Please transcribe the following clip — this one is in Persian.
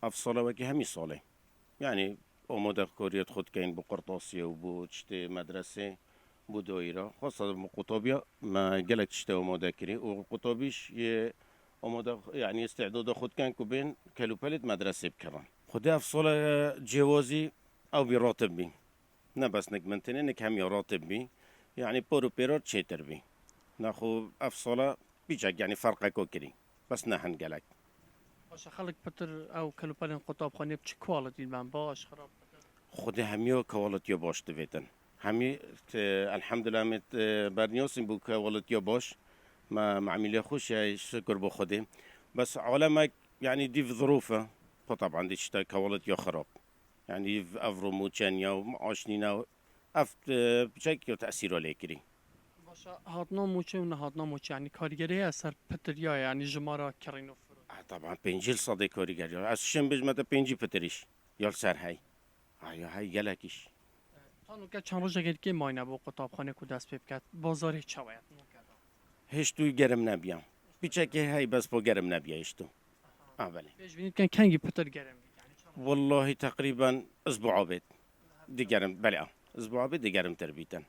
افصله وكي همي صالح يعني آماده کاریت خود کن بو قرطاسیه و بو چته مدرسه بو دایره خاصة بو قطابیه ما جلك چته آماده کری و قطابیش یه آماده يعني استعداد خود کن که بین کلوپلت مدرسه بکرن خود افصال جوازی او بی راتب بی نه بس نک منتنه نک هم یا راتب بی يعني برو بيرات چیتر بی نخو افصال بیچک يعني فرق کو کری بس نه هن جلك باش خلق بتر او کلوپلین قطاب خانه بچه کوالتی من باش خراب خود همیو کوالتی باش دویتن همی الحمدلله مت برنیاسیم بو کوالتی باش ما معامله خوش شكر بو خودي بس عالمك يعني دي في ظروفه فطبعا دي شتا كوالت خراب يعني في افرو موچنيا ومعاشنينا افت بشكل تأثير عليكري باشه هاتنا موچه و نه هاتنا موچه یعنی کارگری اثر پتریا یعنی جمارا کرینو فرو طبعا بنجيل صديق كوري قال از شم بجمت بنجي بتريش يال سر هاي يلكش تانو که چند روزه گیر که ماینه بو قطاب خانه کو دست پیب کرد بازاری چوایت نو کرد هیچ توی گرم نبیام بچه هاي بس بو گرم نبیا اشتو بله بیش بینید که کنگی پتر گرم بید یعنی چند روز والله تقريبا اسبوع عبد دي گرم بله اسبوع عبد دي گرم تربيتن